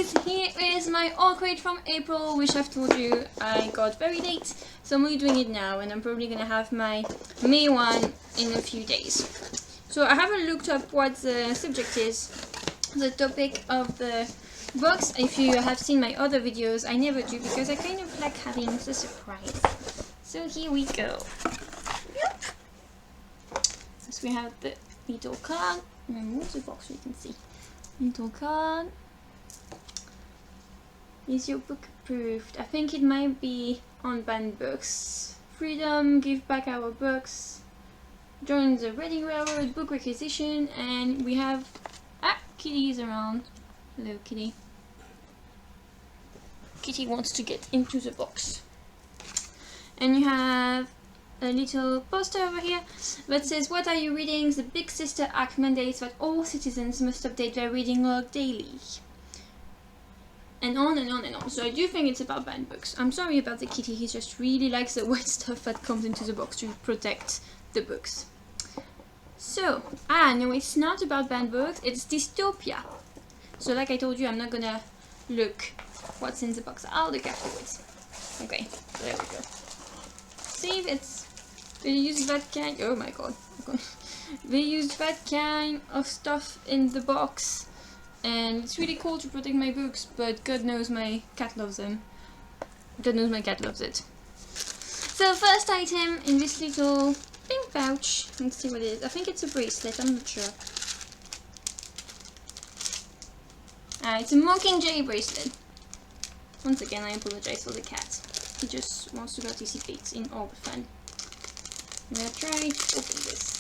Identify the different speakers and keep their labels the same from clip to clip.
Speaker 1: guys, here is my Owlcrate from April, which I've told you I got very late, so I'm only doing it now, and I'm probably gonna have my May one in a few days. So I haven't looked up what the subject is, the topic of the box. If you have seen my other videos, I never do because I kind of like having the surprise. So here we go. Yep. So we have the little card. Move the box so you can see. Little card. Is your book approved? I think it might be on banned books. Freedom, give back our books. Join the Reading Railroad book requisition, and we have Kitty is around. Hello, Kitty. Kitty wants to get into the box. And you have a little poster over here that says, "What are you reading? The Big Sister Act mandates that all citizens must update their reading log daily." And on and on and on. So I do think it's about banned books. I'm sorry about the kitty, he just really likes the white stuff that comes into the box to protect the books. So, no, it's not about banned books, it's dystopia. So like I told you, I'm not gonna look what's in the box. I'll look afterwards. Okay, there we go. See if it's... They use that kind... Oh my god. They used that kind of stuff in the box. And it's really cool to protect my books, but God knows my cat loves them. God knows my cat loves it. So the first item in this little pink pouch, let's see what it is. I think it's a bracelet, I'm not sure. It's a Mockingjay bracelet. Once again, I apologize for the cat. He just wants to participate in all the fun. I'm gonna try to open this.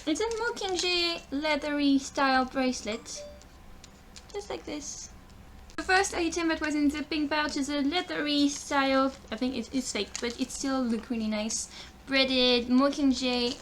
Speaker 1: It's a Mockingjay leathery style bracelet. Just like this. The first item that was in the pink pouch is a leathery style, I think it's fake, but it still looks really nice, braided Mockingjay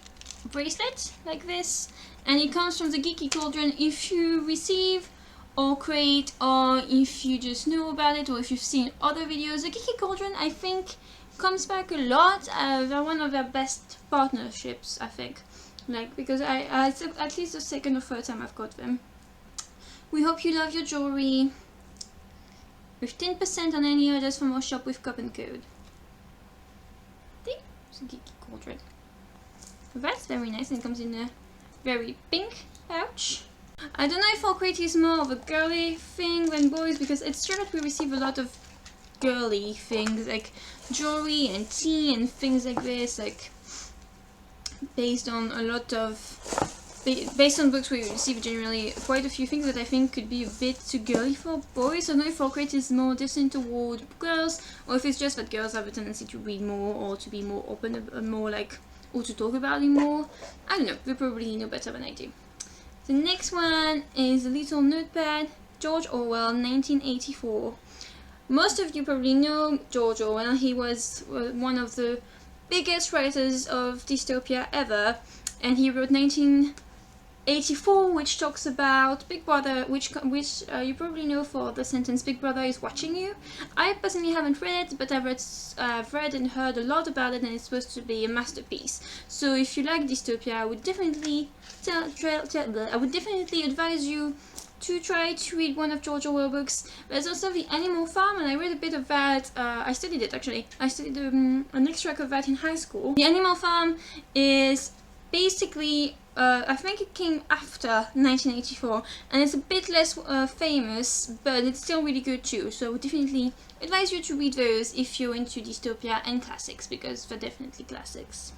Speaker 1: bracelet, like this. And it comes from the Geeky Cauldron. If you receive Owlcrate, or if you just know about it, or if you've seen other videos, the Geeky Cauldron, I think, comes back a lot. They're one of their best partnerships, I think. Like, because it's at least the second or third time I've got them. We hope you love your jewelry. 15% on any orders from our shop with coupon code. It's a Geeky Cauldron. That's very nice, and it comes in a very pink pouch. I don't know if Owlcrate is more of a girly thing than boys, because it's true that we receive a lot of girly things like jewelry and tea and things like this, like based on a lot of based on books we receive generally quite a few things that I think could be a bit too girly for boys. I don't know if Owlcrate is more destined toward girls, or if it's just that girls have a tendency to read more, or to be more open, more like, or to talk about it more. I don't know, they probably know better than I do. The next one is a little notepad, George Orwell, 1984. Most of you probably know George Orwell. He was one of the biggest writers of dystopia ever, and he wrote 1984, which talks about Big Brother, which you probably know for the sentence "Big Brother is watching you." I personally haven't read it, but I've read and heard a lot about it, and it's supposed to be a masterpiece. So if you like dystopia, I would definitely advise you to try to read one of George Orwell's books. There's also The Animal Farm, and I read a bit of that. I studied it actually. I studied an extract of that in high school. The Animal Farm is basically, I think it came after 1984, and it's a bit less famous, but it's still really good too. So I would definitely advise you to read those if you're into dystopia and classics, because they're definitely classics.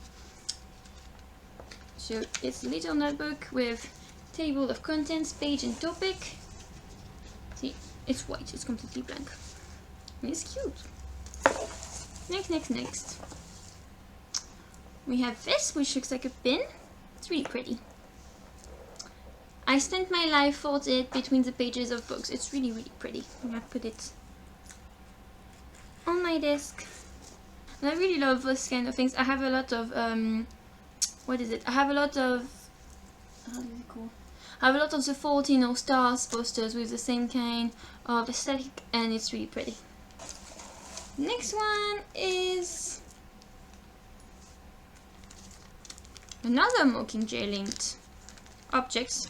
Speaker 1: So it's a little notebook with table of contents, page and topic. See, it's white, it's completely blank. And it's cute. Next. We have this, which looks like a pin. It's really pretty. I spent my life folded between the pages of books. It's really, really pretty. I'm gonna put it on my desk. And I really love those kind of things. I have a lot of, what is it? I have a lot of, how is it called? I have a lot of the 14 or Stars posters with the same kind of aesthetic, and it's really pretty. Next one is another Mockingjay linked objects.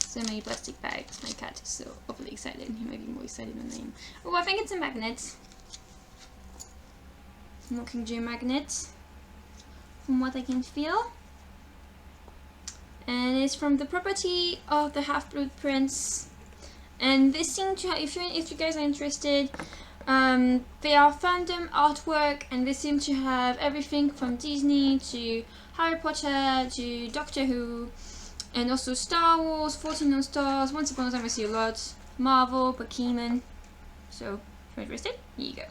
Speaker 1: So many plastic bags. My cat is so overly excited. He might be more excited than I am. Oh, I think it's a magnet. Mockingjay magnet. From what I can feel. And it's from the property of the Half-Blood Prince. And this seem to have, if you guys are interested, they are fandom artwork, and they seem to have everything from Disney to Harry Potter to Doctor Who, and also Star Wars, 14 on Stars, Once Upon a Time I See a Lot, Marvel, Pokemon. So, if you're interested, here you go.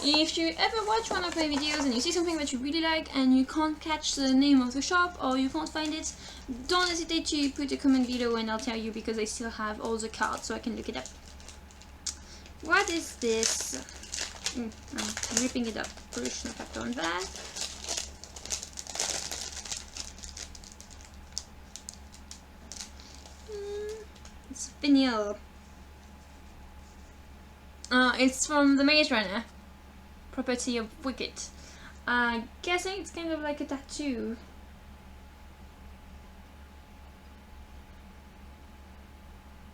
Speaker 1: If you ever watch one of my videos and you see something that you really like and you can't catch the name of the shop or you can't find it, don't hesitate to put a comment below and I'll tell you, because I still have all the cards so I can look it up. What is this? I'm ripping it up. Pollution factor on that. It's vinyl. It's from the Maze Runner. Property of Wicket. Guessing it's kind of like a tattoo.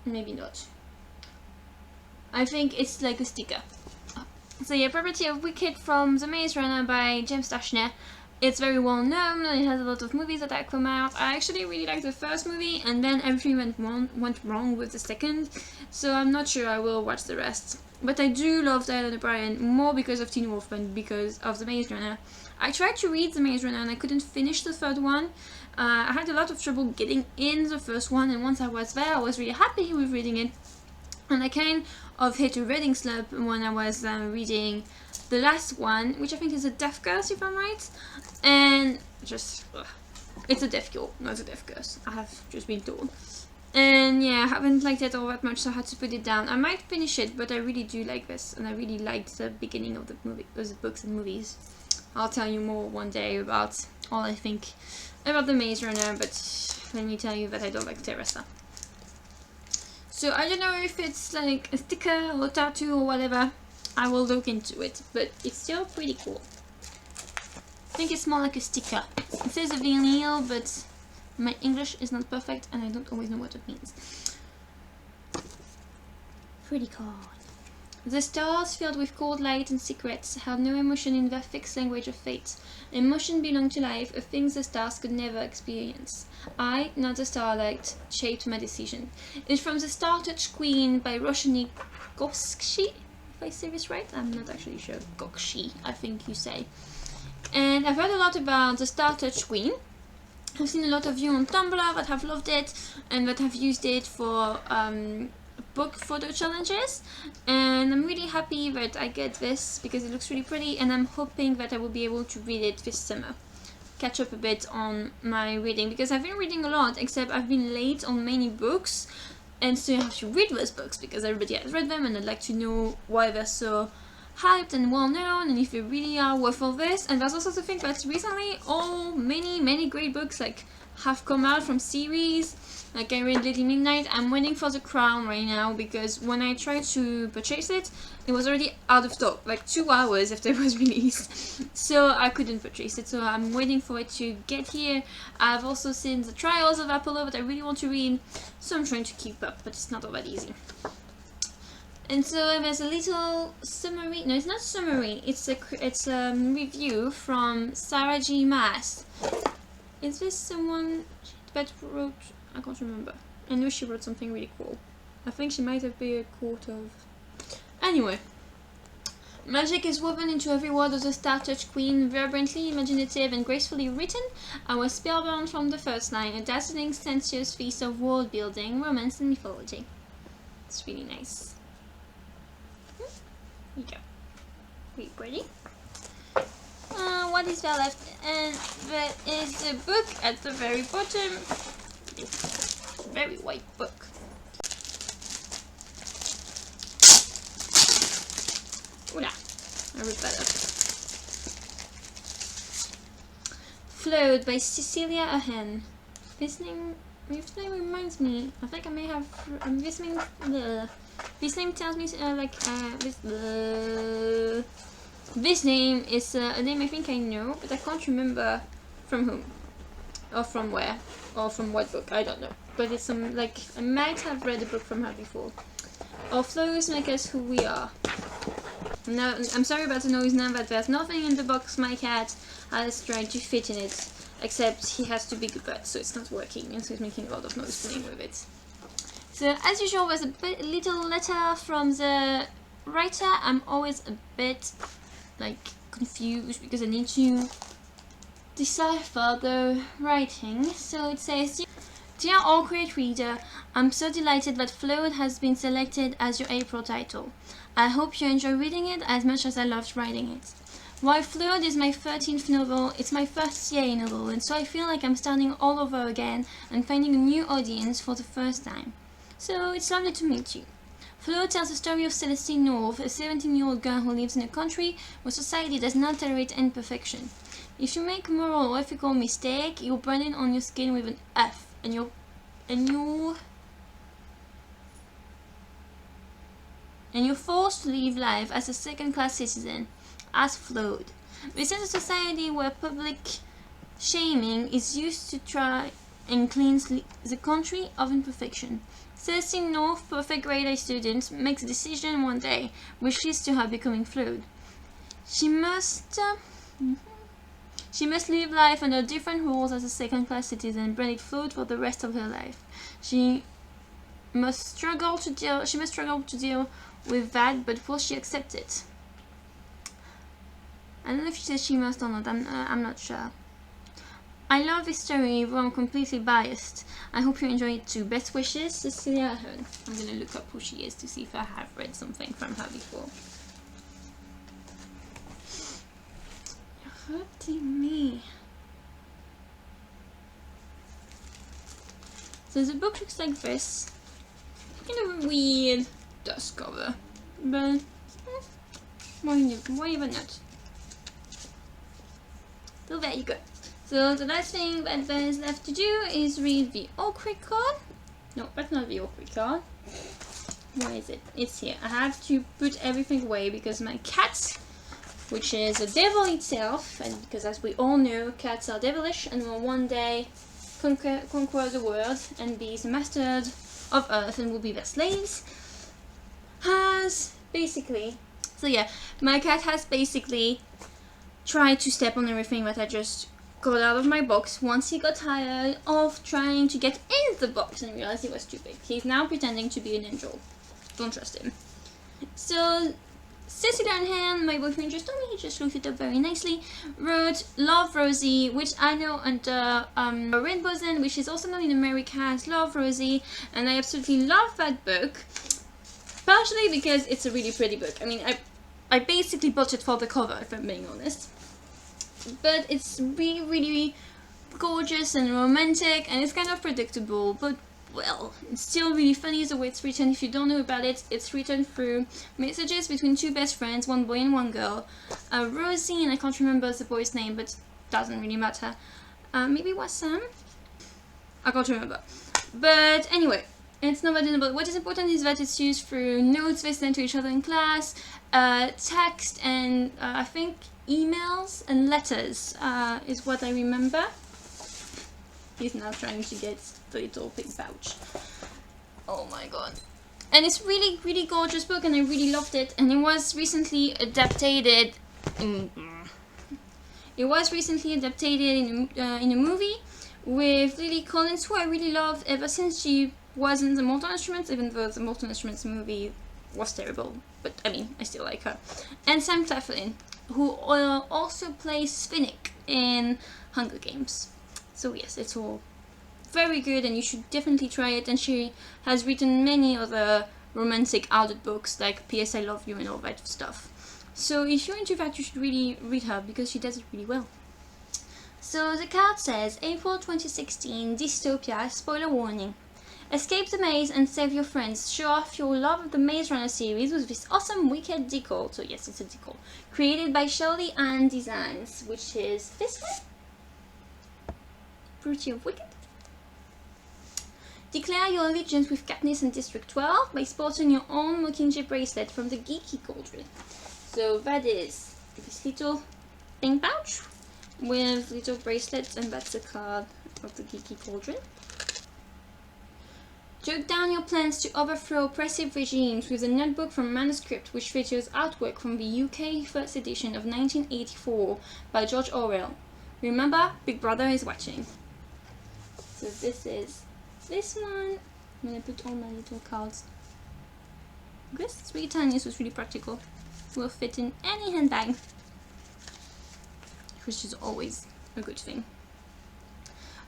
Speaker 1: Maybe not. I think it's like a sticker. So yeah, Property of Wicket from The Maze Runner by James Dashner. It's very well known and it has a lot of movies that have come out. I actually really liked the first movie and then everything went wrong with the second. So I'm not sure I will watch the rest. But I do love Dylan O'Brien more because of Teen Wolf than because of The Maze Runner. I tried to read The Maze Runner and I couldn't finish the third one. I had a lot of trouble getting in the first one, and once I was there I was really happy with reading it. And I kind of hit a reading slump when I was reading the last one, which I think is a Deaf Curse if I'm right. And just, it's a Deaf Cure, not a Deaf Curse. I have just been told. And yeah, I haven't liked it all that much, so I had to put it down. I might finish it, but I really do like this, and I really liked the beginning of the movie, of the books and movies. I'll tell you more one day about all I think about the Maze Runner, but let me tell you that I don't like Teresa. So I don't know if it's like a sticker or a tattoo or whatever. I will look into it, but it's still pretty cool. I think it's more like a sticker. It says a vinyl, but my English is not perfect and I don't always know what it means. Pretty cool. The stars, filled with cold light and secrets, held no emotion in their fixed language of fate. Emotion belonged to life, a thing the stars could never experience. I, not the starlight, shaped my decision. It's from The Star Touch Queen by Roshani Gokshi, if I say this right. I'm not actually sure. Gokshi, I think you say. And I've heard a lot about The Star Touch Queen. I've seen a lot of you on Tumblr that have loved it and that have used it for book photo challenges, and I'm really happy that I get this because it looks really pretty, and I'm hoping that I will be able to read it this summer. Catch up a bit on my reading, because I've been reading a lot, except I've been late on many books, and so I have to read those books because everybody has read them and I'd like to know why they're so hyped and well known and if they really are worth all this. And there's also the thing that recently many great books like have come out from series. Like I read Lady Midnight. I'm waiting for The Crown right now because when I tried to purchase it, it was already out of stock, like 2 hours after it was released. So I couldn't purchase it, so I'm waiting for it to get here. I've also seen The Trials of Apollo that I really want to read, so I'm trying to keep up, but it's not all that easy. And so there's a little summary, no it's not summary, it's a review from Sarah G. Maas. Is this someone that wrote, I can't remember. I know she wrote something really cool. I think she might have been a quote of... Anyway. Magic is woven into every word of The Star Touch Queen, vibrantly imaginative and gracefully written. I was spellbound from the first line, a dazzling, sensuous feast of world building, romance and mythology. It's really nice. Here you go. Really pretty. What is there left? And there is a book at the very bottom. This very white book. Oula, I ripped that up. Flowed by Cecilia Ahen. This name reminds me. I think I may have. This name This name tells me this name is a name I think I know, but I can't remember from whom, or from where, or from what book, I don't know. But it's some, like, I might have read a book from her before. Our flows make us who we are. Now, I'm sorry about the noise now, but there's nothing in the box my cat has tried to fit in it, except he has two big butts, so it's not working, and so it's making a lot of noise playing with it. So, as usual, there's a little letter from the writer. I'm always a bit, like, confused because I need to decipher the writing. So it says, "Dear Owlcrate reader, I'm so delighted that Float has been selected as your April title. I hope you enjoy reading it as much as I loved writing it. While Float is my 13th novel, it's my first YA novel, and so I feel like I'm starting all over again and finding a new audience for the first time. So it's lovely to meet you. Float tells the story of Celestine North, a 17-year-old girl who lives in a country where society does not tolerate imperfection. If you make a moral or ethical mistake, you'll burn it on your skin with an F, and you're forced to live life as a second-class citizen, as Float. This is a society where public shaming is used to try and cleanse the country of imperfection. Celestine North, perfect grade A student, makes a decision one day, which leads to her becoming Float. She must live life under different rules as a second-class citizen, branded Float for the rest of her life. She must struggle to deal with that, but will she accept it?" I don't know if she says she must or not. I'm not sure. "I love this story, though I'm completely biased. I hope you enjoy it too. Best wishes, Cecilia Ahern." I'm gonna look up who she is to see if I have read something from her before. You're hurting me. So the book looks like this. Kind of a weird dust cover, but why even not? So there you go. So the last thing that there is left to do is read the Owlcrate card. No, that's not the Owlcrate card. Where is it? It's here. I have to put everything away because my cat, which is a devil itself, and because as we all know, cats are devilish and will one day conquer the world and be the masters of Earth and will be their slaves, has basically... So yeah, my cat has basically tried to step on everything that I just got out of my box once he got tired of trying to get in the box and realized it was too big. He's now pretending to be an angel. Don't trust him. So Cecilia Ahern, my boyfriend just told me, he just looked it up very nicely, wrote Love Rosie, which I know under Rainbow's End, which is also known in America as Love Rosie, and I absolutely love that book, partially because it's a really pretty book. I mean, I basically bought it for the cover, if I'm being honest. But it's really, really gorgeous and romantic, and it's kind of predictable, but well, it's still really funny the way it's written. If you don't know about it, it's written through messages between two best friends, one boy and one girl. Rosie, and I can't remember the boy's name, but it doesn't really matter. Maybe it was Sam? I can't remember. But anyway, it's not that important. What is important is that it's used through notes they send to each other in class, text, and I think emails and letters is what I remember. He's now trying to get the little pink pouch. Oh my god. And it's really, really gorgeous book, and I really loved it. And it was recently adapted. It was recently adapted in a movie with Lily Collins, who I really loved ever since she was in the Mortal Instruments, even though the Mortal Instruments movie was terrible. But I mean, I still like her. And Sam Claflin, who also plays Finnick in Hunger Games. So yes, it's all very good, and you should definitely try it. And she has written many other romantic adult books like P.S. I Love You and all that stuff. So if you're into that, you should really read her because she does it really well. So the card says, April 2016, Dystopia, spoiler warning. Escape the maze and save your friends. Show off your love of the Maze Runner series with this awesome Wicked decal. So yes, it's a decal. Created by Shirley Ann Designs, which is this one. Pretty of Wicked. Declare your allegiance with Katniss and District 12 by sporting your own Mockingjay bracelet from the Geeky Cauldron. So that is this little thing pouch with little bracelets, and that's a card of the Geeky Cauldron. Jot down your plans to overthrow oppressive regimes with a notebook from manuscript which features artwork from the UK first edition of 1984 by George Orwell. Remember, Big Brother is watching. So this is this one. I'm gonna put all my little cards. This is really tiny, so it's really practical. Will fit in any handbag, which is always a good thing.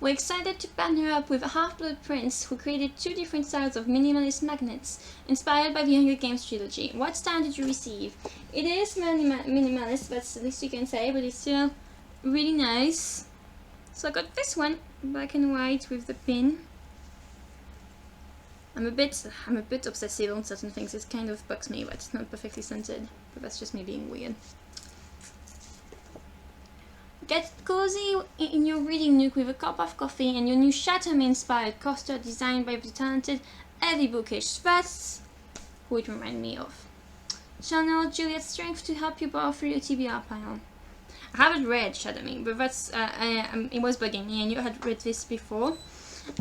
Speaker 1: We're excited to partner up with Half-Blood Prince, who created 2 different styles of minimalist magnets, inspired by the Hunger Games trilogy. What style did you receive? It is minimalist, that's the least you can say, but it's still really nice. So I got this one, black and white with the pin. I'm a bit obsessive on certain things. It kind of bugs me that it's not perfectly scented, but that's just me being weird. Get cozy in your reading nook with a cup of coffee and your new Chatterman-inspired coaster designed by the talented Evie Bookish. That's who it reminded me of. Channel Juliet's strength to help you power through your TBR pile. I haven't read Chatterman, but that's it was bugging me, and you had read this before.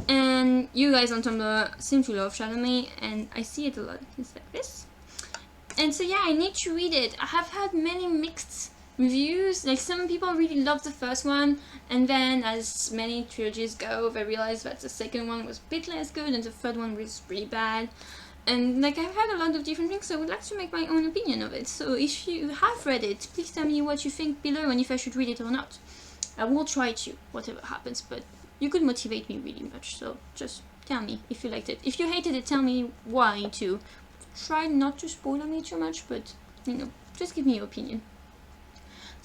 Speaker 1: And you guys on Tumblr seem to love Chatterman, and I see it a lot. It's like this. And so yeah, I need to read it. I have had many mixed reviews. Like, some people really loved the first one, and then as many trilogies go, they realized that the second one was a bit less good and the third one was really bad. And like, I've had a lot of different things, so I would like to make my own opinion of it. So if you have read it, please tell me what you think below and if I should read it or not. I will try to, whatever happens, but you could motivate me really much, so just tell me if you liked it. If you hated it, tell me why too. Try not to spoil me too much, but you know, just give me your opinion.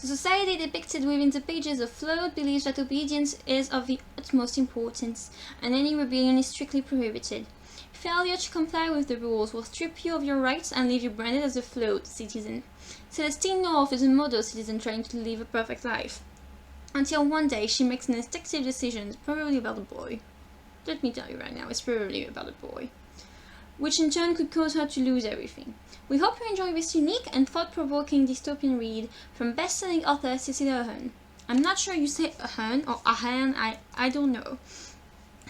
Speaker 1: The society depicted within the pages of Float believes that obedience is of the utmost importance, and any rebellion is strictly prohibited. Failure to comply with the rules will strip you of your rights and leave you branded as a Float citizen. Celestine North is a model citizen trying to live a perfect life. Until one day she makes an instinctive decision, probably about a boy. Let me tell you right now, it's probably about a boy. Which in turn could cause her to lose everything. We hope you enjoy this unique and thought-provoking dystopian read from best-selling author Cecilia Ahern. I'm not sure you say Ahern or Ahern, I don't know.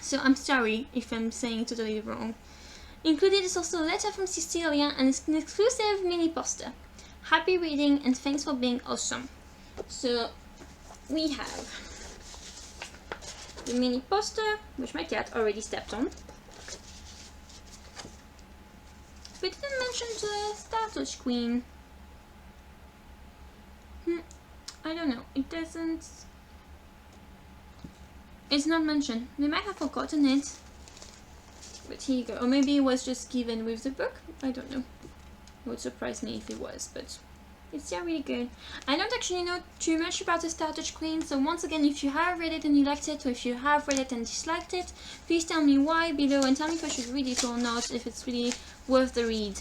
Speaker 1: So I'm sorry if I'm saying it totally wrong. Included is also a letter from Cecilia and an exclusive mini poster. Happy reading and thanks for being awesome. So we have the mini poster, which my cat already stepped on. We didn't mention the Startouch Queen. I don't know. It doesn't... It's not mentioned. They might have forgotten it. But here you go. Or maybe it was just given with the book. I don't know. It would surprise me if it was, but it's still really good. I don't actually know too much about the Startouch Queen, so once again, if you have read it and you liked it, or if you have read it and disliked it, please tell me why below and tell me if I should read it or not, if it's really worth the read.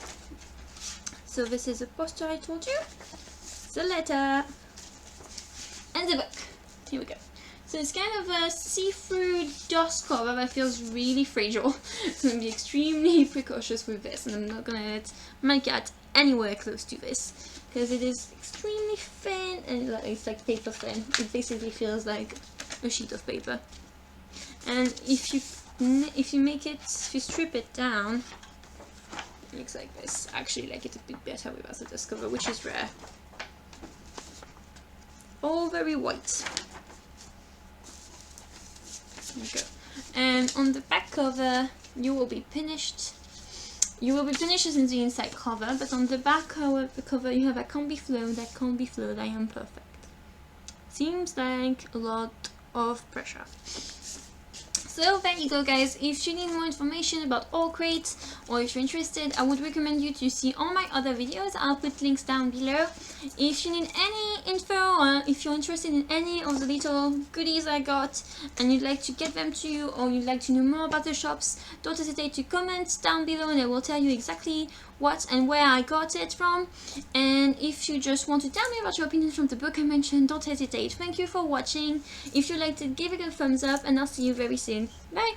Speaker 1: So this is a poster I told you, the letter, and the book. Here we go. So it's kind of a see-through dust cover that feels really fragile. So I'm going to be extremely precautious with this, and I'm not going to let my cat anywhere close to this, because it is extremely thin, and it's like paper thin. It basically feels like a sheet of paper. And if you strip it down, it looks like this. I actually like it a bit better without the dust cover, which is rare. All very white. There you go. And on the back cover, you will be punished. You will be punished as in the inside cover, but on the back cover you have I can't be flawed, I can't be flawed, I am perfect. Seems like a lot of pressure. So there you go, guys. If you need more information about Owlcrate, or if you're interested, I would recommend you to see all my other videos. I'll put links down below. If you need any info, or if you're interested in any of the little goodies I got and you'd like to get them to you, or you'd like to know more about the shops, don't hesitate to comment down below and I will tell you exactly what and where I got it from. And if you just want to tell me about your opinions from the book I mentioned, don't hesitate. Thank you for watching. If you liked it, give it a thumbs up and I'll see you very soon. Bye!